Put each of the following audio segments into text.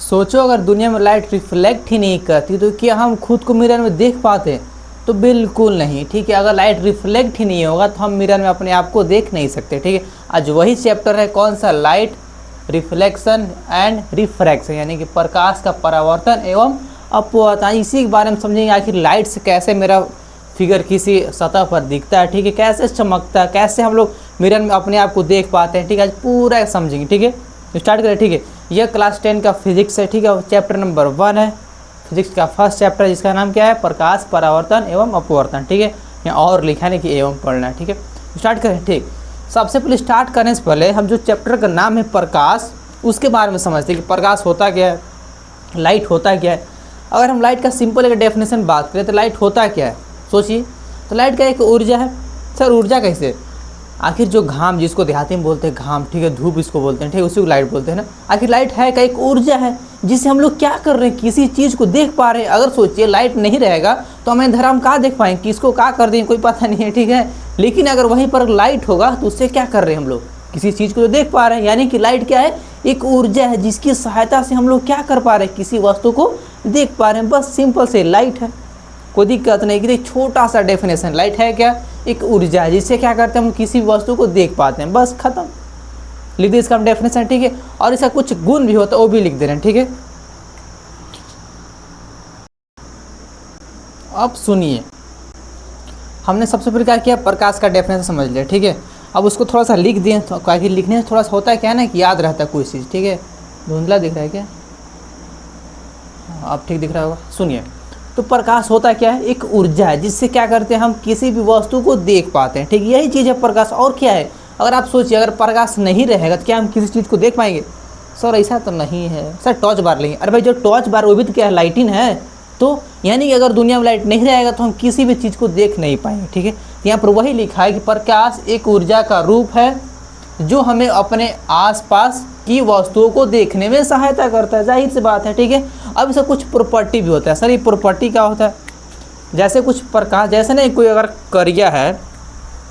सोचो अगर दुनिया में लाइट रिफ्लेक्ट ही नहीं करती तो क्या हम खुद को मिरर में देख पाते? तो बिल्कुल नहीं। ठीक है, अगर लाइट रिफ्लेक्ट ही नहीं होगा तो हम मिरर में अपने आप को देख नहीं सकते। ठीक है, आज वही चैप्टर है, कौन सा? लाइट रिफ्लेक्शन एंड रिफ्रैक्शन, यानी कि प्रकाश का परावर्तन एवं अपवर्तन। इसी के बारे में समझेंगे, आखिर लाइट से कैसे मेरा फिगर किसी सतह पर दिखता है। ठीक है, कैसे चमकता है, कैसे हम लोग मिरर में अपने आप को देख पाते हैं। ठीक है, आज पूरा समझेंगे। ठीक है, तो स्टार्ट करें। ठीक है, यह क्लास 10 का फिजिक्स है। ठीक है, चैप्टर नंबर 1 है, फिजिक्स का फर्स्ट चैप्टर, जिसका नाम क्या है? प्रकाश परावर्तन एवं अपवर्तन। ठीक है, यहाँ और लिखा नहीं कि एवं पढ़ना है। ठीक है, स्टार्ट करें। ठीक, सबसे पहले स्टार्ट करने से पहले हम जो चैप्टर का नाम है प्रकाश, उसके बारे में समझते हैं कि प्रकाश होता क्या है, लाइट होता क्या है। अगर हम लाइट का सिंपल एक डेफिनेशन बात करें तो लाइट होता क्या है, सोचिए। तो लाइट का एक ऊर्जा है। सर ऊर्जा कैसे? आखिर जो घाम, जिसको देहाती में बोलते हैं घाम, ठीक है, धूप इसको बोलते हैं, ठीक है, उसी को लाइट बोलते हैं ना। आखिर लाइट है का एक ऊर्जा है जिससे हम लोग क्या कर रहे हैं, किसी चीज़ को देख पा रहे हैं। अगर सोचिए लाइट नहीं रहेगा तो हमें अंधेरा हम कहाँ देख पाएंगे, किसको क्या कर देंगे कोई पता नहीं है। ठीक है, लेकिन अगर वहीं पर लाइट होगा तो उससे क्या कर रहे हैं हम लोग, किसी चीज़ को तो देख पा रहे हैं। यानी कि लाइट क्या है? एक ऊर्जा है जिसकी सहायता से हम लोग क्या कर पा रहे हैं, किसी वस्तु को देख पा रहे हैं। बस सिंपल से लाइट है, कोई दिक्कत नहीं। कि छोटा सा डेफिनेशन, लाइट है क्या? एक ऊर्जा है जिससे क्या करते हैं हम किसी वस्तु को देख पाते हैं। बस खत्म, लिख दे इसका हम डेफिनेशन। ठीक है, और इसका कुछ गुण भी होता है वो भी लिख दे रहे हैं। ठीक है, अब सुनिए, हमने सबसे पहले क्या किया, प्रकाश का डेफिनेशन समझ लिया। ठीक है, अब उसको थोड़ा सा लिख दिए, तो क्योंकि लिखने से थोड़ा सा होता है क्या है ना कि याद रहता है कोई चीज़। ठीक है, धुंधला दिख रहा है क्या? अब ठीक दिख रहा होगा। सुनिए, तो प्रकाश होता क्या है? एक ऊर्जा है जिससे क्या करते हैं हम किसी भी वस्तु को देख पाते हैं। ठीक, यही चीज़ है प्रकाश। और क्या है? अगर आप सोचिए अगर प्रकाश नहीं रहेगा तो क्या हम किसी चीज़ को देख पाएंगे? सर ऐसा तो नहीं है। सर टॉर्च बार लेंगे, अरे भाई जो टॉर्च बार वो भी तो क्या है, लाइटिंग है। तो यानी कि अगर दुनिया में लाइट नहीं रहेगा तो हम किसी भी चीज़ को देख नहीं पाएंगे। ठीक है, यहाँ पर वही लिखा है कि प्रकाश एक ऊर्जा का रूप है जो हमें अपने आसपास की वस्तुओं को देखने में सहायता करता है। जाहिर सी बात है। ठीक है, अब इसका कुछ प्रॉपर्टी भी होता है। सर ये प्रॉपर्टी क्या होता है? जैसे कुछ प्रकाश, जैसे नहीं कोई अगर करिया है,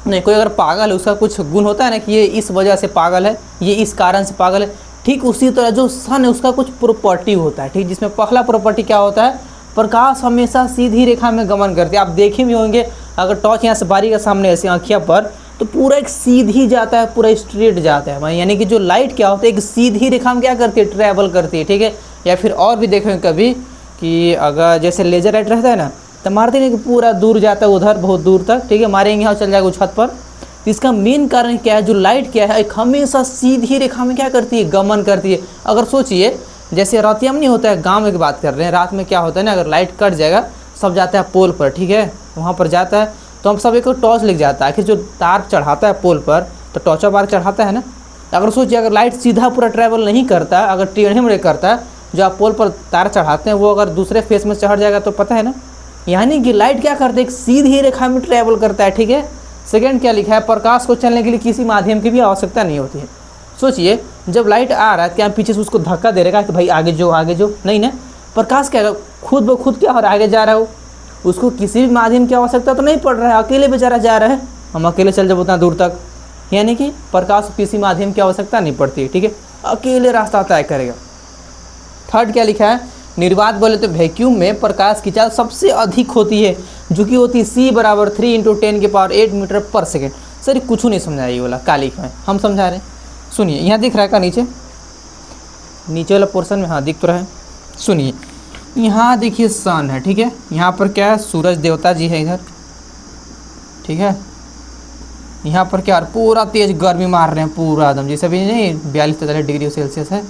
नहीं कोई अगर पागल है, उसका कुछ गुण होता है ना कि ये इस वजह से पागल है, ये इस कारण से पागल है। ठीक उसी तरह जो सन है उसका कुछ प्रॉपर्टी होता है। ठीक, जिसमें पहला प्रॉपर्टी क्या होता है? प्रकाश हमेशा सीधी रेखा में गमन करती है। आप देखे भी होंगे अगर टॉर्च यहाँ से बारी के सामने ऐसे आँखिया पर, तो पूरा एक सीधी जाता है, पूरा स्ट्रेट जाता है। यानी कि जो लाइट क्या होता है, एक सीधी रेखा में क्या करती है, ट्रैवल करती है। ठीक है, या फिर और भी देखेंगे कभी कि अगर जैसे लेजर लाइट रहता है ना, तो मारते नहीं कि पूरा दूर जाता है उधर बहुत दूर तक। ठीक है, मारेंगे यहाँ चल जाएगा छत पर। तो इसका मेन कारण क्या है, जो लाइट क्या है, एक हमेशा सीधी रेखा में क्या करती है, गमन करती है। अगर सोचिए जैसे रातिया में नहीं होता है, गाँव में की बात कर रहे हैं, रात में क्या होता है ना, अगर लाइट कट जाएगा सब जाता है पोल पर। ठीक है, वहाँ पर जाता है तो हम सब एक टॉर्च लिख जाता है। आखिर जो तार चढ़ाता है पोल पर तो टॉर्चा बार चढ़ाता है ना। अगर सोचिए अगर लाइट सीधा पूरा ट्रैवल नहीं करता, अगर टेढ़े मेढ़े करता है, जो आप पोल पर तार चढ़ाते हैं वो अगर दूसरे फेस में चढ़ जाएगा तो पता है ना। यानी कि लाइट क्या करता है, एक सीधी रेखा में ट्रैवल करता है। ठीक है, सेकेंड क्या लिखा है, प्रकाश को चलने के लिए किसी माध्यम की भी आवश्यकता नहीं होती है। सोचिए जब लाइट आ रहा है क्या हम पीछे से उसको धक्का दे रहेगा कि भाई आगे जो आगे जो, नहीं ना। प्रकाश क्या खुद ब खुद क्या हो रहा है, आगे जा रहा है, उसको किसी भी माध्यम की आवश्यकता तो नहीं पड़ रहा है, अकेले बेचारा जा रहा है। हम अकेले चल जब उतना दूर तक, यानी कि प्रकाश को किसी माध्यम की आवश्यकता नहीं पड़ती है। ठीक है, अकेले रास्ता तय करेगा। थर्ड क्या लिखा है, निर्वात बोले तो वैक्यूम में प्रकाश की चाल सबसे अधिक होती है, जो कि होती है C = 3 × 10⁸ मीटर पर सेकेंड। सर कुछ नहीं समझाया ये वाला, क्या लिखा है हम समझा रहे हैं। सुनिए, यहाँ दिख रहा है का नीचे वाला पोर्शन में, हाँ दिख तो रहा है। सुनिए, यहाँ देखिए सन है। ठीक है, यहाँ पर क्या है, सूरज देवता जी है इधर। ठीक है, यहाँ पर क्या पूरा तेज गर्मी मार रहे हैं पूरा एकदम, जैसे भी नहीं 42-43 डिग्री सेल्सियस है,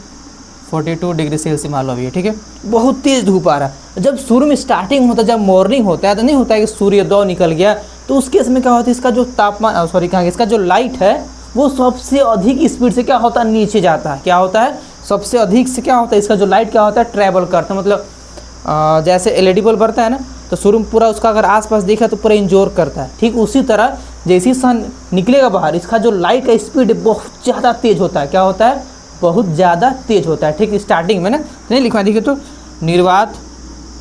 42 डिग्री सेल्सियस मान लो अभी। ठीक है, बहुत तेज धूप आ रहा है। जब सूर्य में स्टार्टिंग होता है, जब मॉर्निंग होता है तो नहीं होता है कि सूर्योदय निकल गया, तो उस केस में क्या होता है, इसका जो तापमान इसका जो लाइट है वो सबसे अधिक स्पीड से क्या होता है, नीचे जाता है। क्या होता है, सबसे अधिक से क्या होता है, इसका जो लाइट क्या होता है, ट्रैवल करता है। मतलब जैसे LED बल्ब बढ़ता है ना, तो शुरू में पूरा उसका अगर आसपास देखा तो पूरा इंजोर करता है। ठीक उसी तरह जैसे ही सन निकलेगा बाहर, इसका जो लाइट का स्पीड बहुत ज़्यादा तेज होता है। क्या होता है, बहुत ज़्यादा तेज होता है। ठीक स्टार्टिंग में ना नहीं लिखवा देखिए, तो निर्वात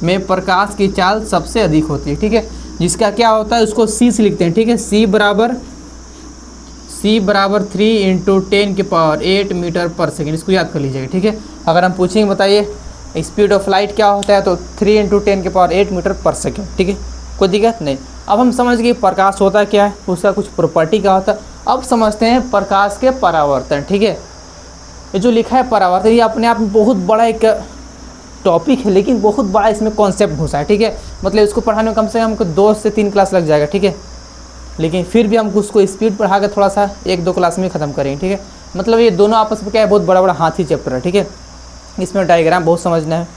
में प्रकाश की चाल सबसे अधिक होती है। ठीक है, जिसका क्या होता है उसको C से लिखते हैं। ठीक है, C = 3 × 10⁸ मीटर पर सेकेंड, इसको याद कर लीजिएगा। ठीक है, अगर हम पूछेंगे बताइए स्पीड ऑफ लाइट क्या होता है, तो 3 × 10⁸ मीटर पर सेकेंड, ठीक है, कोई दिक्कत नहीं। अब हम समझ गए प्रकाश होता क्या है, उसका कुछ प्रॉपर्टी क्या होता है। अब समझते हैं प्रकाश के परावर्तन, ठीक है। ये जो लिखा है परावर्तन, ये अपने आप में बहुत बड़ा एक टॉपिक है, लेकिन बहुत बड़ा इसमें कॉन्सेप्ट घुसा है, ठीक है। मतलब इसको पढ़ाने में कम से कम हमको 2 से 3 क्लास लग जाएगा, ठीक है। लेकिन फिर भी हम उसको स्पीड बढ़ा कर थोड़ा सा 1-2 क्लास में ख़त्म करेंगे, ठीक है। मतलब ये दोनों आपस में क्या है, बहुत बड़ा बड़ा हाथी चैप्टर है, ठीक है। इसमें डायग्राम बहुत समझना है।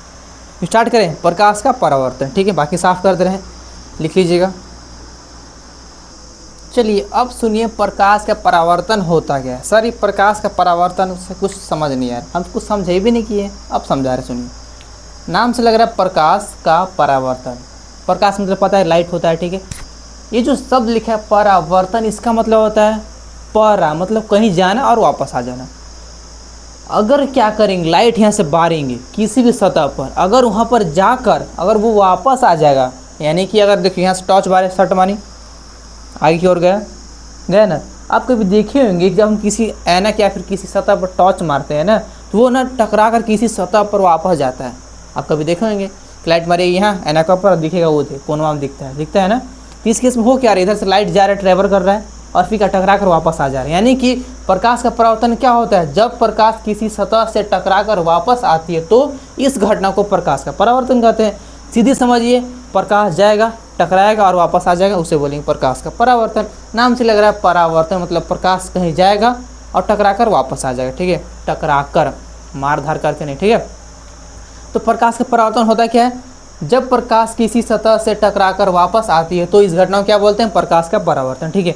स्टार्ट करें, प्रकाश का परावर्तन, ठीक है। बाकी साफ कर दे रहे हैं, लिख लीजिएगा। चलिए अब सुनिए प्रकाश का परावर्तन होता क्या है। सर ये प्रकाश का परावर्तन से कुछ समझ नहीं आया, हम कुछ समझे भी नहीं किए, अब समझा रहे। सुनिए, नाम से लग रहा है प्रकाश का परावर्तन। प्रकाश मतलब पता है लाइट होता है, ठीक है। ये जो शब्द लिखा है परावर्तन, इसका मतलब होता है परा मतलब कहीं जाना और वापस आ जाना। अगर क्या करेंगे, लाइट यहाँ से बारेंगे किसी भी सतह पर, अगर वहाँ पर जाकर अगर वो वापस आ जाएगा, यानी कि अगर देखिए यहाँ से टॉर्च बारे शर्ट मारी, आगे की ओर गया ना। आप कभी देखे होंगे जब हम किसी ऐनक या फिर किसी सतह पर टॉर्च मारते हैं ना, तो वो ना टकरा कर किसी सतह पर वापस जाता है। आप कभी देखे होंगे, लाइट मारेगी यहाँ ऐनक पर, दिखेगा वो कोनवा में दिखता है ना। तो इस केस में हो क्या रहा है, इधर से लाइट जा रहा है, ट्रेवल कर रहा है और फिर टकरा कर वापस आ जा रहा है। यानी कि प्रकाश का परावर्तन क्या होता है, जब प्रकाश किसी सतह से टकरा कर वापस आती है तो इस घटना को प्रकाश का परावर्तन कहते हैं। सीधी समझिए, प्रकाश जाएगा, टकराएगा और वापस आ जाएगा, उसे बोलेंगे प्रकाश का परावर्तन। नाम से लग रहा है परावर्तन मतलब प्रकाश कहीं जाएगा और टकरा कर वापस आ जाएगा, ठीक है। टकरा कर, मार धार करके नहीं, ठीक है। तो प्रकाश का परावर्तन होता क्या है, जब प्रकाश किसी सतह से टकरा कर वापस आती है तो इस घटना को क्या बोलते हैं, प्रकाश का परावर्तन, ठीक है।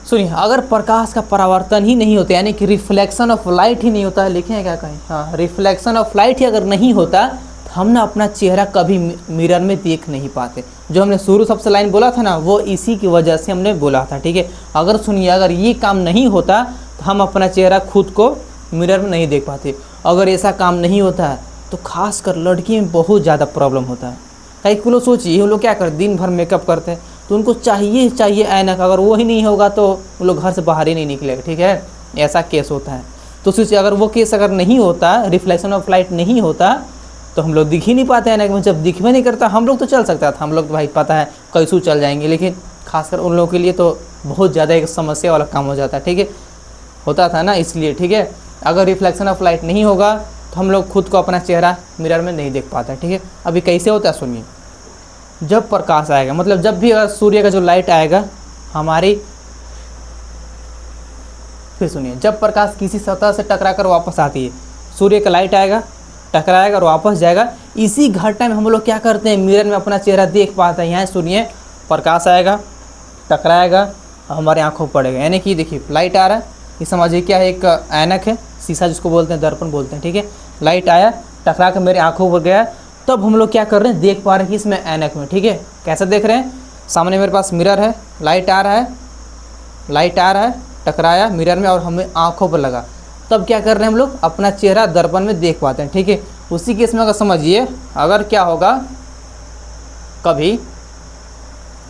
सुनिए, अगर प्रकाश का परावर्तन ही नहीं होता, यानी कि रिफ्लेक्शन ऑफ लाइट ही नहीं होता है, लिखे हैं क्या कहीं, हाँ, रिफ्लेक्शन ऑफ लाइट ही अगर नहीं होता तो हम ना अपना चेहरा कभी मिरर में देख नहीं पाते। जो हमने शुरू सबसे लाइन बोला था ना, वो इसी की वजह से हमने बोला था, ठीक है। अगर सुनिए, अगर ये काम नहीं होता तो हम अपना चेहरा खुद को मिरर में नहीं देख पाते। अगर ऐसा काम नहीं होता है तो खासकर लड़की में बहुत ज़्यादा प्रॉब्लम होता है। कई को लोग सोचिए, वो लोग क्या करते, दिन भर मेकअप करते हैं तो उनको चाहिए ऐनक, अगर वो ही नहीं होगा तो वो लोग घर से बाहर ही नहीं निकलेगा, ठीक है। ऐसा केस होता है। तो सोचिए, अगर वो केस अगर नहीं होता, रिफ्लेक्शन ऑफ लाइट नहीं होता, तो हम लोग दिख ही नहीं पाते ऐनक में। जब दिख भी नहीं करता, हम लोग तो चल सकता था, हम लोग तो भाई पता है कैसू चल जाएंगे, लेकिन खासकर उन लोगों के लिए तो बहुत ज़्यादा एक समस्या वाला काम हो जाता है, ठीक है। होता था ना, इसलिए, ठीक है। अगर रिफ्लेक्शन ऑफ लाइट नहीं होगा तो हम लोग खुद को अपना चेहरा मिरर में नहीं देख पाता, ठीक है। अभी कैसे होता है सुनिए, जब प्रकाश आएगा, मतलब जब भी अगर सूर्य का जो लाइट आएगा हमारी, फिर सुनिए, जब प्रकाश किसी सतह से टकरा कर वापस आती है, सूर्य का लाइट आएगा, टकराएगा और वापस जाएगा, इसी घटना में हम लोग क्या करते हैं, मिरर में अपना चेहरा देख पाते हैं। यहाँ सुनिए, प्रकाश आएगा, टकराएगा और हमारे आँखों पर पड़ेगा। यानी कि देखिए लाइट आ रहा है, ये समझिए क्या है, एक ऐनक है, शीशा जिसको बोलते हैं, दर्पण बोलते हैं, ठीक है। लाइट आया, टकरा कर मेरे आँखों पर गया, तब हम लोग क्या कर रहे हैं, देख पा रहे हैं कि इसमें ऐनक में, ठीक है। कैसे देख रहे हैं, सामने मेरे पास मिरर है, लाइट आ रहा है, टकराया मिरर में और हमें आँखों पर लगा, तब क्या कर रहे हैं हम लोग, अपना चेहरा दर्पण में देख पाते हैं, ठीक है। उसी केस में अगर समझिए, अगर क्या होगा, कभी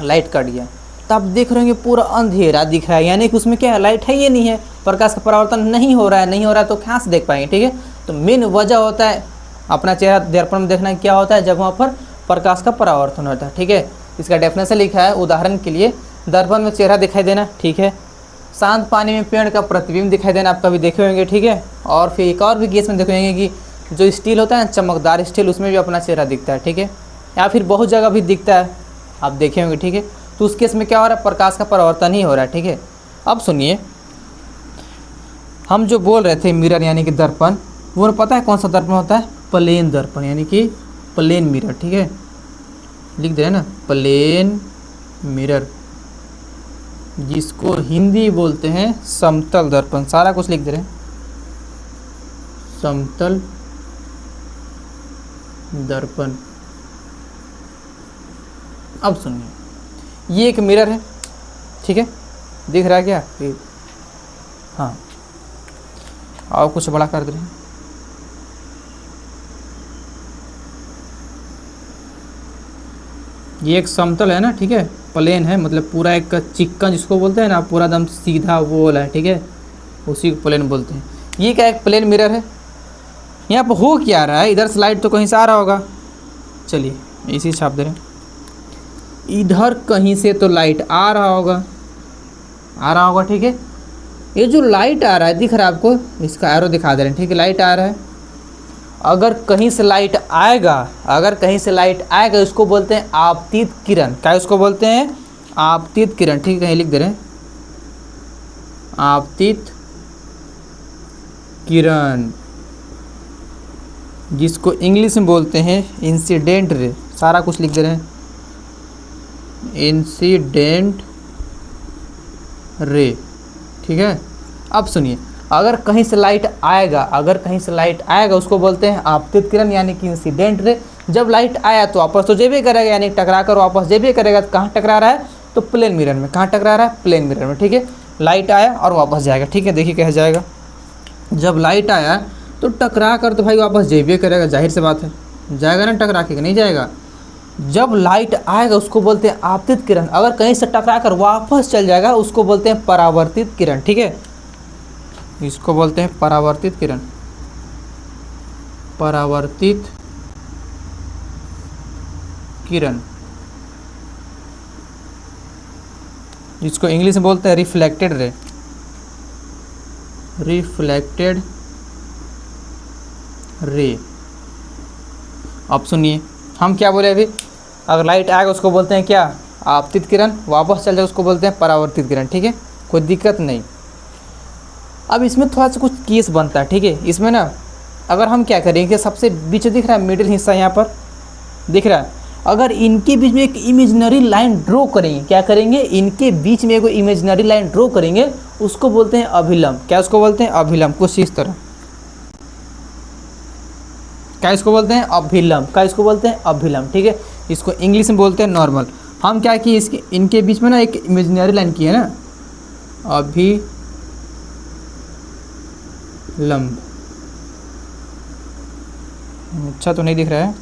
लाइट कट गया, तब देख रहे होंगे पूरा अंधेरा दिख रहा है, यानी कि उसमें क्या है, लाइट है, ये नहीं है, प्रकाश का परावर्तन नहीं हो रहा है, तो कहाँ से देख पाएंगे, ठीक है। तो मेन वजह होता है अपना चेहरा दर्पण में देखना, क्या होता है, जब वहाँ पर प्रकाश का परावर्तन होता है, ठीक है। इसका डेफिनेशन लिखा है, उदाहरण के लिए, दर्पण में चेहरा दिखाई देना, ठीक है। शांत पानी में पेड़ का प्रतिबिंब दिखाई देना, आप कभी देखे होंगे, ठीक है। और फिर एक और भी केस में देखे होंगे कि जो स्टील होता है ना, चमकदार स्टील, उसमें भी अपना चेहरा दिखता है, ठीक है। या फिर बहुत जगह भी दिखता है, आप देखे होंगे, ठीक है। तो उस केस में क्या हो रहा है, प्रकाश का परावर्तन ही हो रहा है, ठीक है। अब सुनिए, हम जो बोल रहे थे मिरर यानी कि दर्पण, वो पता है कौन सा दर्पण होता है, प्लेन दर्पण, यानी कि प्लेन मिरर, ठीक है। लिख दे रहे हैं ना, प्लेन मिरर, जिसको हिंदी बोलते हैं समतल दर्पण, सारा कुछ लिख दे रहे हैं, समतल दर्पण। अब सुनिए, ये एक मिरर है, ठीक है, दिख रहा है क्या, हाँ, और कुछ बड़ा कर दे रहे हैं, ये एक समतल है ना, ठीक है, प्लेन है, मतलब पूरा एक चिक्कन जिसको बोलते हैं ना, पूरा एकदम सीधा वो वाला है, ठीक है, उसी को प्लेन बोलते हैं। ये क्या एक प्लेन मिरर है, यहाँ पर हो क्या रहा है, इधर से लाइट तो कहीं से आ रहा होगा, चलिए इसी छाप दे रहे हैं, इधर कहीं से तो लाइट आ रहा होगा, ठीक है। ये जो लाइट आ रहा है दिख रहा है आपको, इसका एरो दिखा दे रहे हैं, ठीक है, लाइट आ रहा है। अगर कहीं से लाइट आएगा, इसको बोलते हैं आपतित किरण। क्या इसको बोलते हैं? आपतित किरण, ठीक है, कहीं लिख दे रहे हैं, आपतित किरण, जिसको इंग्लिश में बोलते हैं इंसिडेंट रे। सारा कुछ लिख दे रहे हैं, इंसिडेंट रे, ठीक है। अब सुनिए, अगर कहीं से लाइट आएगा, उसको बोलते हैं आपतित किरण यानी कि इंसिडेंट रे। जब लाइट आया तो वापस तो जेबे करेगा, यानी टकरा कर वापस जेबे करेगा। तो कहाँ टकरा रहा है? तो प्लेन मिरर में। कहाँ टकरा रहा है? प्लेन मिरर में, ठीक है। लाइट आया और वापस जाएगा, ठीक है। देखिए कैसे जाएगा, जब लाइट आया तो टकरा कर तो भाई वापस जेबे करेगा, जाहिर सी बात है, जाएगा ना टकरा के, नहीं जाएगा। जब लाइट आएगा उसको बोलते हैं आपतित किरण। अगर कहीं से टकरा कर वापस चल जाएगा उसको बोलते हैं परावर्तित किरण, ठीक है। इसको बोलते हैं परावर्तित किरण, परावर्तित किरण, जिसको इंग्लिश में बोलते हैं रिफ्लेक्टेड रे, रिफ्लेक्टेड रे। अब सुनिए, हम क्या बोले अभी, अगर लाइट आएगा उसको बोलते हैं क्या? आपतित किरण। वापस चल जाए उसको बोलते हैं परावर्तित किरण, ठीक है, कोई दिक्कत नहीं। अब इसमें थोड़ा सा कुछ केस बनता है, ठीक है। इसमें ना अगर हम क्या करेंगे, सबसे बीच दिख रहा है मिडिल हिस्सा, यहाँ पर दिख रहा है, अगर इनके बीच में एक इमेजिनरी लाइन ड्रॉ करेंगे, क्या करेंगे, इनके बीच में एक इमेजिनरी लाइन ड्रॉ करेंगे, उसको बोलते हैं अभिलंब। क्या उसको बोलते हैं? अभिलंब। कुछ इस तरह, क्या इसको बोलते हैं? अभिलंब। क्या इसको बोलते हैं? अभिलंब, ठीक है। इसको इंग्लिश में बोलते हैं नॉर्मल। हम क्या किए, इसके इनके बीच में ना एक इमेजिनरी लाइन की है ना, अभिलंब, अच्छा तो नहीं दिख रहा है,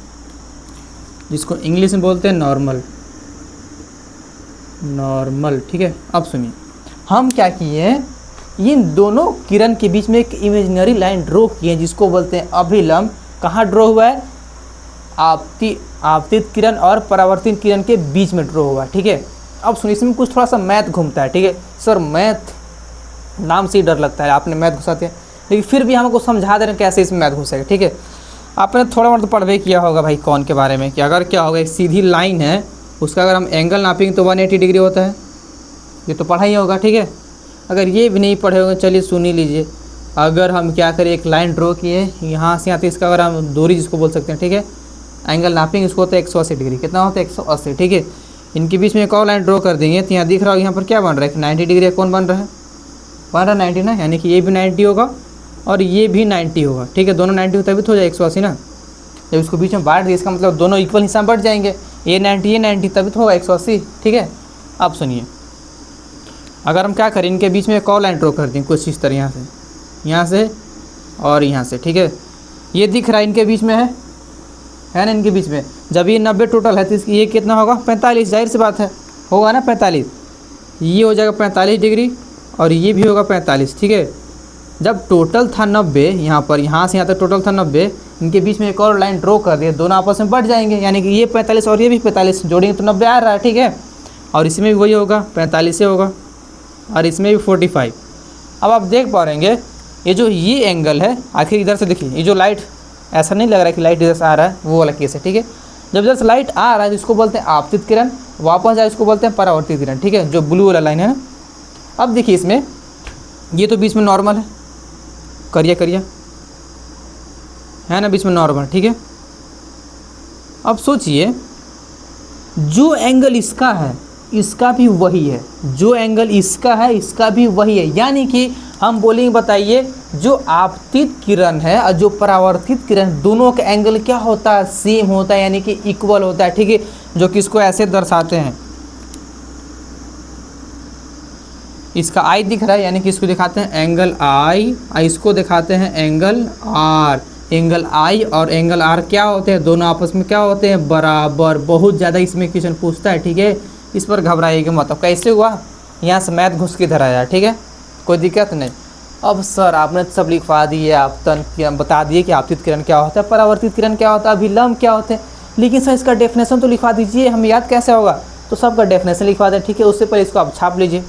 जिसको इंग्लिश में बोलते हैं नॉर्मल, नॉर्मल, ठीक है। अब सुनिए, हम क्या किए, इन दोनों किरण के बीच में एक इमेजिनरी लाइन ड्रॉ किए जिसको बोलते हैं अभिलंब। कहाँ ड्रॉ हुआ है? आपतित किरण और परावर्तित किरण के बीच में ड्रॉ हुआ है, ठीक है। अब सुनिए, इसमें कुछ थोड़ा सा मैथ घूमता है, ठीक है। सर मैथ नाम से ही डर लगता है, आपने मैथ घुसाते हैं, लेकिन फिर भी हमको समझा दे रहे हैं कैसे इसमें मैथ घुसेगा, ठीक है। आपने थोड़ा बहुत तो पढ़वे किया होगा भाई कौन के बारे में, कि अगर क्या होगा, एक सीधी लाइन है, उसका अगर हम एंगल नापेंगे तो 180 डिग्री होता है, ये तो पढ़ा ही होगा, ठीक है। अगर ये भी नहीं पढ़े होंगे, चलिए सुन ही लीजिए। अगर हम क्या करें, एक लाइन ड्रॉ किए यहाँ से यहाँ, तो इसका अगर हम दूरी जिसको बोल सकते हैं, ठीक है, एंगल नापेंगे उसको होता है 180 डिग्री। कितना होता है? 180, ठीक है। इनके बीच में एक और लाइन ड्रॉ कर देंगे तो यहाँ दिख रहा होगा, यहाँ पर क्या बन रहा है, 90 डिग्री। कौन बन रहा है? 90 ना, यानी कि ये भी 90 होगा और ये भी 90 होगा, ठीक है। दोनों 90 तभी तो हो जाए 180 ना। जब इसको बीच में बांट दिए, इसका मतलब दोनों इक्वल हिस्सा में बढ़ जाएंगे, ये 90 तभी तो होगा 180, ठीक है। अब सुनिए, अगर हम क्या करें, इनके बीच में एक और लाइन ड्रॉ कर दें कुछ इस तरह, यहाँ से और यहाँ से, ठीक है। ये दिख रहा है इनके बीच में है ना, इनके बीच में। जब ये 90 टोटल है तो इसकी ये कितना होगा? 45, जाहिर सी बात है, होगा ना 45। ये हो जाएगा 45 डिग्री और ये भी होगा 45, ठीक है। जब टोटल था 90, यहाँ पर यहाँ से यहाँ तक टोटल था 90, इनके बीच में एक और लाइन ड्रॉ कर दिए, दोनों आपस में बढ़ जाएंगे, यानी कि ये 45 और ये भी 45 जोड़ेंगे तो 90 आ रहा है, ठीक है। और इसमें भी वही होगा, 45 से होगा, और इसमें भी 45। अब आप देख पा रहेंगे, ये जो ये एंगल है, आखिर इधर से देखिए, ये जो लाइट, ऐसा नहीं लग रहा है कि लाइट इधर से आ रहा है, वो वाला केस है, ठीक है। जब इधर से लाइट आ रहा है तो इसको बोलते हैं आपतित किरण, वापस जाए इसको बोलते हैं परावर्तित किरण, ठीक है, जो ब्लू वाला लाइन है ना। अब देखिए इसमें, ये तो बीच में नॉर्मल है, करिया है ना, बीच में नॉर्मल, ठीक है। अब सोचिए, जो एंगल इसका है इसका भी वही है, जो एंगल इसका है इसका भी वही है, यानी कि हम बोलेंगे, बताइए, जो आपतित किरण है और जो परावर्तित किरण, दोनों का एंगल क्या होता है? सेम होता है, यानी कि इक्वल होता है, ठीक है। जो कि इसको ऐसे दर्शाते हैं, इसका आई दिख रहा है, यानी कि इसको दिखाते हैं एंगल आई, इसको दिखाते हैं एंगल आर। एंगल आई और एंगल आर क्या होते हैं? दोनों आपस में क्या होते हैं? बराबर। बहुत ज़्यादा इसमें क्वेश्चन पूछता है, ठीक है, इस पर घबराइएगा मत। अब कैसे हुआ? यहाँ से मैथ घुस के इधर आया, ठीक है, कोई दिक्कत नहीं। अब सर आपने सब लिखवा दिए, आपतन किरण बता दिए कि आपतित किरण क्या होता है, परावर्तित किरण क्या होता है, अभिलंब क्या होते हैं, लेकिन सर इसका डेफिनेशन तो लिखवा दीजिए, हमें याद कैसे होगा। तो सबका डेफिनेशन लिखवा दें, ठीक है। उससे पहले इसको आप छाप लीजिए।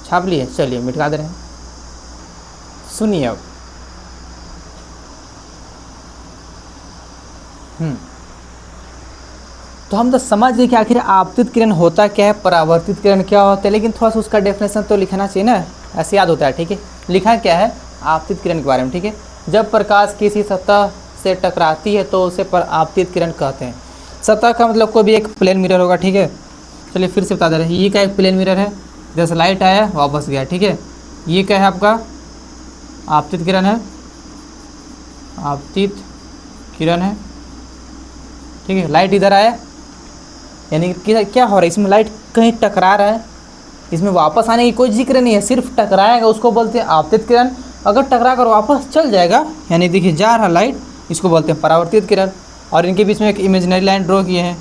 छाप लिए, चलिए मिटा दे रहे हैं। सुनिए अब, तो हम तो समझ गए कि आखिर आपतित किरण होता क्या है, परावर्तित किरण क्या होता है, लेकिन थोड़ा सा उसका डेफिनेशन तो लिखना चाहिए ना, ऐसे याद होता है, ठीक है। लिखा क्या है आपतित किरण के बारे में, ठीक है। जब प्रकाश किसी सतह से टकराती है तो उसे आपतित किरण कहते हैं। सतह का मतलब कोई भी एक प्लेन मिरर होगा, ठीक है। चलिए फिर से बता दे रहे हैं, ये क्या एक प्लेन मिरर है, जैसे लाइट आया वापस गया, ठीक है। ये क्या है आपका आपतित किरण है, आपतित किरण है, ठीक है। लाइट इधर आया, यानी कि क्या हो रहा है, इसमें लाइट कहीं टकरा रहा है, इसमें वापस आने की कोई जिक्र नहीं है, सिर्फ टकराएगा उसको बोलते हैं आपतित किरण। अगर टकरा कर वापस चल जाएगा, यानी देखिए जा रहा लाइट, इसको बोलते हैं परावर्तित किरण। और इनके बीच में एक इमेजिनरी लाइन ड्रॉ किए हैं,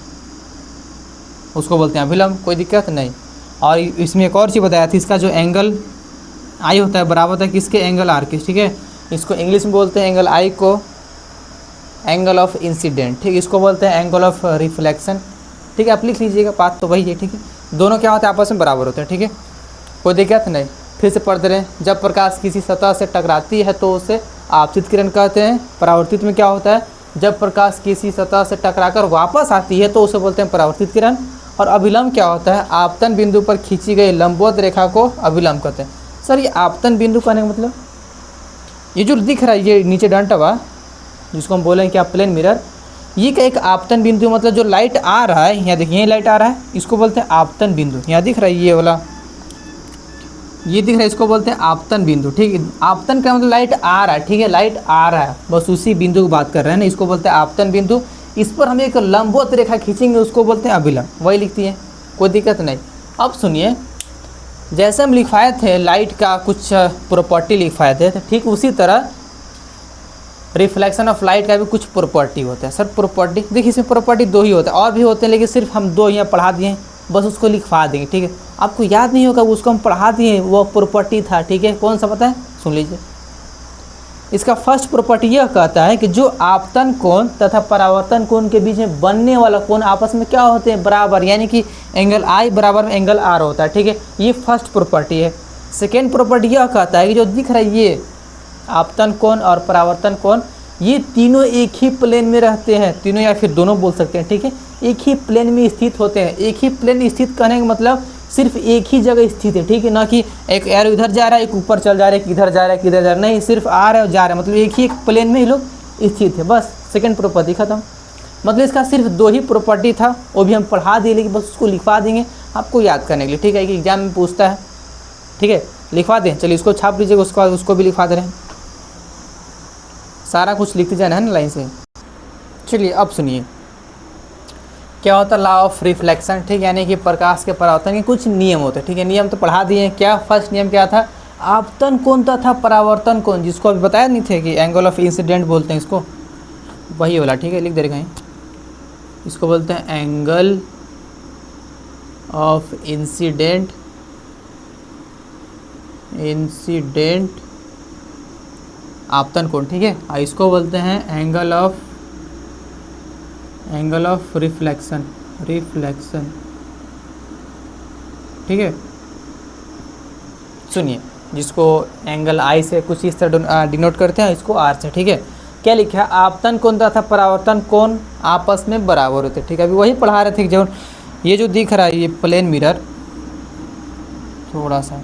उसको बोलते हैं अभिलंब, कोई दिक्कत नहीं। और इसमें एक और चीज़ बताया था, इसका जो एंगल आई होता है बराबर होता है किसके, एंगल आर के, ठीक है। इसको इंग्लिश में बोलते हैं एंगल आई को एंगल ऑफ इंसिडेंट, ठीक है। इसको बोलते हैं एंगल ऑफ रिफ्लेक्शन, ठीक है। आप लिख लीजिएगा, बात तो वही है, ठीक है। दोनों क्या होते हैं, आपस में बराबर होते हैं, ठीक है, कोई दिक्कत नहीं। फिर से पढ़ते रहें, जब प्रकाश किसी सतह से टकराती है तो उसे आपतित किरण कहते हैं। परावर्तित में क्या होता है, जब प्रकाश किसी सतह से टकराकर वापस आती है तो उसे बोलते हैं परावर्तित किरण। और अभिलंब क्या होता है, आपतन बिंदु पर खींची गई लंबवत रेखा को अभिलंब कहते हैं। सर ये आपतन बिंदु कहने का मतलब, ये जो दिख रहा है ये नीचे डंटा हुआ, जिसको हम बोलेंगे क्या प्लेन मिरर, ये का एक आपतन बिंदु, मतलब जो लाइट आ रहा है, यहाँ देखिए यही लाइट आ रहा है, इसको बोलते हैं आपतन बिंदु। यहाँ दिख रहा है ये वाला, ये दिख रहा है, इसको बोलते हैं आपतन बिंदु, ठीक है। आपतन का मतलब लाइट आ रहा है, ठीक है, लाइट आ रहा है, बस उसी बिंदु की बात कर रहे हैं ना, इसको बोलते हैं आपतन बिंदु। इस पर हम एक लंबवत रेखा खींचेंगे, उसको बोलते हैं अभिलंब, वही लिखती है, कोई दिक्कत नहीं। अब सुनिए, जैसे हम लिखवाए थे लाइट का कुछ प्रॉपर्टी लिखवाए थे, तो ठीक उसी तरह रिफ्लेक्शन ऑफ लाइट का भी कुछ प्रॉपर्टी होता है। सर प्रॉपर्टी देखिए, इसमें प्रॉपर्टी दो ही होता है, और भी होते हैं लेकिन सिर्फ हम दो यहाँ पढ़ा दिए हैं, बस उसको लिखवा देंगे, ठीक है। आपको याद नहीं होगा, उसको हम पढ़ा दिए, वो प्रॉपर्टी था, ठीक है। कौन सा पता है, सुन लीजिए। इसका फर्स्ट प्रॉपर्टी यह कहता है कि जो आपतन कोण तथा परावर्तन कोण के बीच में बनने वाला कोण आपस में क्या होते हैं, बराबर, यानी कि एंगल आई बराबर में एंगल आर होता है, ठीक है। ये फर्स्ट प्रॉपर्टी है। सेकेंड प्रॉपर्टी यह कहता है कि जो दिख रहा है ये आपतन कोण और परावर्तन कोण, ये तीनों एक ही प्लेन में रहते हैं, तीनों या फिर दोनों बोल सकते हैं, ठीक है। एक ही प्लेन में स्थित होते हैं। एक ही प्लेन स्थित कहने का मतलब सिर्फ एक ही जगह स्थित है, ठीक है, ना कि एक एरो इधर जा रहा है, एक ऊपर चल जा रहा है, किधर जा रहा है, किधर जा रहा है, नहीं, सिर्फ आ रहा है और जा रहा है, मतलब एक ही एक प्लेन में ही लोग स्थित है, बस। सेकंड प्रॉपर्टी खत्म। मतलब इसका सिर्फ दो ही प्रॉपर्टी था, वो भी हम पढ़ा दिए, लेकिन बस उसको लिखवा देंगे आपको याद करने के लिए, ठीक है, कि एग्जाम में पूछता है, ठीक है, लिखवा दें। चलिए इसको छाप लीजिएगा, उसके बाद उसको भी लिखवा दे रहे हैं, सारा कुछ लिखते जाना है ना लाइन से। चलिए अब सुनिए, क्या होता है लॉ ऑफ रिफ्लेक्शन, ठीक, यानी कि प्रकाश के परावर्तन के कुछ नियम होते हैं, ठीक है। नियम तो पढ़ा दिए हैं। क्या फर्स्ट नियम क्या था, आपतन कोण तथा परावर्तन कोण, जिसको अभी बताया नहीं थे कि एंगल ऑफ इंसिडेंट बोलते हैं इसको, वही वाला, ठीक है, लिख दे रहे हैं। इसको बोलते हैं एंगल ऑफ इंसिडेंट, आपतन कोण, ठीक है। और इसको बोलते हैं एंगल ऑफ रिफ्लेक्शन, ठीक है। सुनिए, जिसको एंगल आई से कुछ इस तरह डिनोट करते हैं, इसको आर से, ठीक है। क्या लिखा है, आपतन कोण तथा परावर्तन कोण आपस में बराबर होते हैं, ठीक है। अभी वही पढ़ा रहे थे, जो ये जो दिख रहा है ये प्लेन मिरर, थोड़ा सा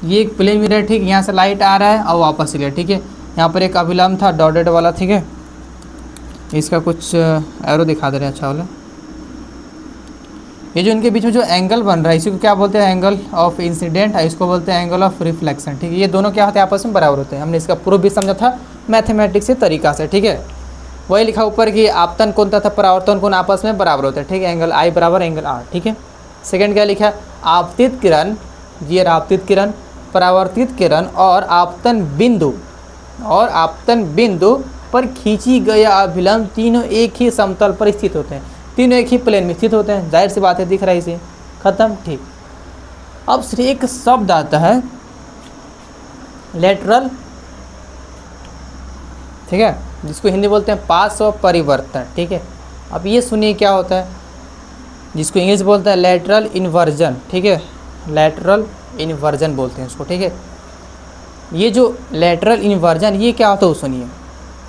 ये एक प्लेन मिरर, ठीक, यहाँ से लाइट आ रहा है और वापस चलिए, ठीक है। यहाँ पर एक अभिलंब था डॉटेड वाला, ठीक है। इसका कुछ एरो दिखा दे रहे हैं, अच्छा वाला। ये जो इनके बीच में जो एंगल बन रहा है, इसी को क्या बोलते हैं, एंगल ऑफ इंसिडेंट, इसको बोलते हैं एंगल ऑफ रिफ्लेक्शन, ठीक है। ये दोनों क्या होते हैं, आपस में बराबर होते हैं। हमने इसका प्रूफ भी समझा था मैथमेटिक्स से तरीका से, ठीक है। वही लिखा ऊपर कि आपतन कोण तथा परावर्तन कोण आपस में बराबर होते हैं, ठीक है। एंगल आई बराबर एंगल आर, ठीक है। सेकेंड क्या लिखा है, आपतित किरण, ये आपतित किरण, परावर्तित किरण और आपतन बिंदु पर खींची गई अभिलंब तीनों एक ही समतल पर स्थित होते हैं, तीनों एक ही प्लेन में स्थित होते हैं। जाहिर सी बात है, दिख रहा है इसे, खत्म, ठीक। अब सिर्फ एक शब्द आता है लेटरल, ठीक है, जिसको हिंदी बोलते हैं पार्श्व परिवर्तन, ठीक है। अब ये सुनिए क्या होता है, जिसको इंग्लिश बोलते हैं लेटरल इन्वर्जन, ठीक है, लेटरल इन्वर्जन बोलते हैं उसको, ठीक है। ये जो लेटरल इन्वर्जन ये क्या होता है वो सुनिए,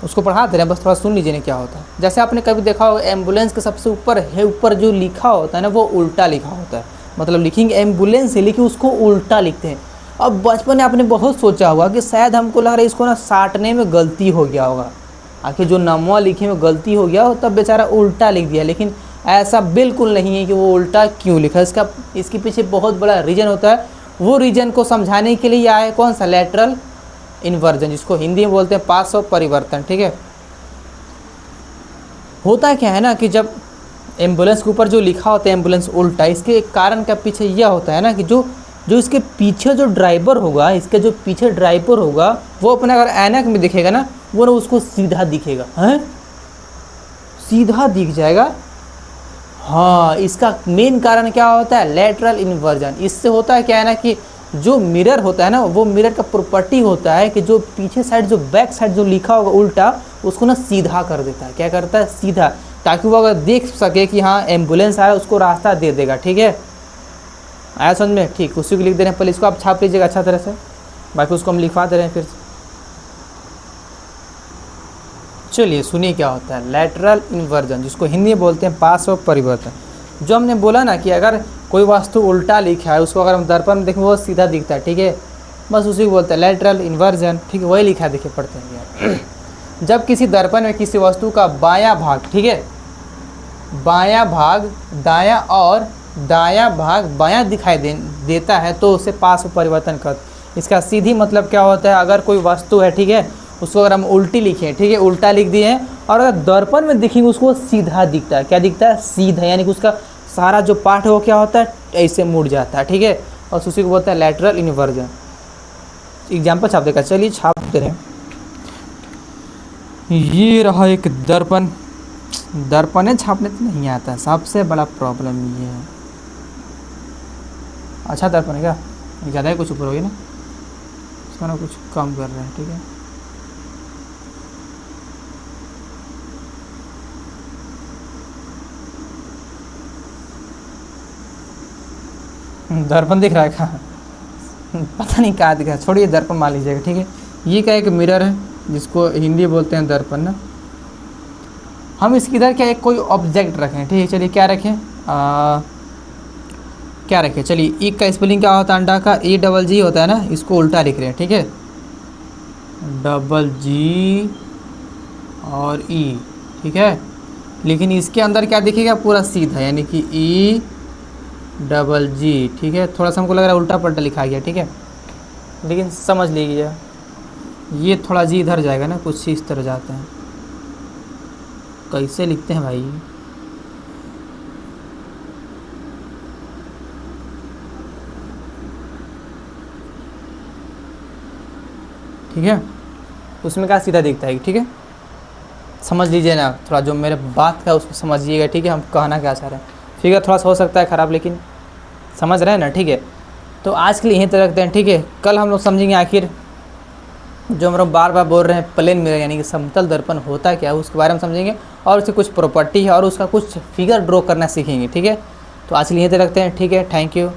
उसको पढ़ा दे रहे हैं, बस थोड़ा सुन लीजिए ना क्या होता है। जैसे आपने कभी देखा होगा एम्बुलेंस के सबसे ऊपर है, ऊपर जो लिखा होता है ना वो उल्टा लिखा होता है, मतलब लिखेंगे एम्बुलेंस है लेकिन उसको उल्टा लिखते हैं। अब बचपन में आपने बहुत सोचा होगा कि शायद हमको लग रहा है इसको ना साटने में गलती हो गया होगा, आखिर जो नमवा लिखे में गलती हो गया हो तब बेचारा उल्टा लिख दिया, लेकिन ऐसा बिल्कुल नहीं है कि वो उल्टा क्यों लिखा। इसके पीछे बहुत बड़ा रीज़न होता है, वो रीज़न को समझाने के लिए आया कौन सा लेटरल इन्वर्जन, जिसको हिंदी में बोलते हैं पार्श्व परिवर्तन, ठीक है। होता क्या है ना कि जब एम्बुलेंस के ऊपर जो लिखा होता है एम्बुलेंस उल्टा, इसके एक कारण का पीछे यह होता है ना कि जो इसके पीछे जो ड्राइवर होगा, इसके जो पीछे ड्राइवर होगा वो अपने अगर ऐनक में दिखेगा ना वो ना उसको सीधा दिखेगा, हैं सीधा दिख जाएगा। हाँ, इसका मेन कारण क्या होता है लेटरल इन्वर्जन। इससे होता है क्या है ना कि जो मिरर होता है ना वो मिरर का प्रॉपर्टी होता है कि जो पीछे साइड जो बैक साइड जो लिखा होगा उल्टा उसको ना सीधा कर देता है। क्या करता है सीधा, ताकि वो अगर देख सके कि हाँ एम्बुलेंस आया उसको रास्ता दे देगा, ठीक है। आया समझ में, ठीक, उसी को लिख दे रहे हैं। पहले इसको आप छाप लीजिएगा अच्छा तरह से, बाकी उसको हम लिखवा दे रहे हैं फिर से। चलिए सुनिए क्या होता है लेटरल इन्वर्जन, जिसको हिंदी में बोलते हैं पार्श्व परिवर्तन। जो हमने बोला ना कि अगर कोई वस्तु उल्टा लिखा है उसको अगर हम दर्पण में देखें वो सीधा दिखता है, ठीक है, बस उसी को बोलते हैं लेटरल इन्वर्जन, ठीक है, वही लिखा है, देखिए पढ़ते हैं। जब किसी दर्पण में किसी वस्तु का बायां भाग, ठीक है, बायां भाग दायां और दायां भाग बायां दिखाई देता है तो उसे पार्श्व परिवर्तन कर। इसका सीधी मतलब क्या होता है, अगर कोई वस्तु है, ठीक है, उसको अगर हम उल्टी लिखें, ठीक है, उल्टा लिख दिए हैं, और अगर दर्पण में दिखेंगे उसको सीधा दिखता है। क्या दिखता है सीधा, यानी कि उसका सारा जो पार्ट है वो क्या होता है ऐसे मुड़ जाता है, ठीक है, और उसी को बोलता है लेटरल इन्वर्जन। एग्जाम्पल छाप देगा, चलिए छाप दे रहे हैं। ये रहा एक दर्पण, दर्पण छापने तो नहीं आता है, सबसे बड़ा प्रॉब्लम ये है। अच्छा दर्पण है क्या, ज़्यादा ही कुछ ऊपर हो गया ना, इसका ना कुछ कम कर रहे हैं, ठीक है। दर्पण दिख रहा है क्या, पता नहीं कहाँ दिख रहा है, छोड़िए दर्पण मान लीजिएगा, ठीक है। ये क्या एक मिरर है जिसको हिंदी बोलते हैं दर्पण ना। हम इसकी इधर क्या एक कोई ऑब्जेक्ट रखें, ठीक है, चलिए क्या रखें, क्या रखें, चलिए ई का स्पेलिंग क्या होता है अंडा का, ई डबल जी होता है ना, इसको उल्टा लिख रहे हैं, ठीक है, डबल जी और ई, ठीक है, लेकिन इसके अंदर क्या दिखेगा पूरा सीधा, यानी कि ई डबल जी, ठीक है। थोड़ा सा हमको लग रहा है उल्टा पल्टा लिखा गया, ठीक है, लेकिन समझ लीजिए ये थोड़ा जी इधर जाएगा ना, कुछ इस तरह जाते हैं। कैसे लिखते हैं भाई, ठीक है, उसमें क्या सीधा दिखता है, ठीक है, समझ लीजिए ना, थोड़ा जो मेरे बात का उसको समझिएगा, ठीक है, हम कहना क्या चाह रहे हैं। फिगर थोड़ा सा हो सकता है ख़राब, लेकिन समझ रहे हैं ना, ठीक है। तो आज के लिए यहीं तक रखते हैं, ठीक है। कल हम लोग समझेंगे आखिर जो हम लोग बार बार बोल रहे हैं प्लेन मिरर यानी कि समतल दर्पण होता क्या है उसके बारे में समझेंगे, और उसकी कुछ प्रॉपर्टी है और उसका कुछ फिगर ड्रॉ करना सीखेंगे, ठीक है। तो आज के लिए यहीं तक रखते हैं, ठीक है, थैंक यू।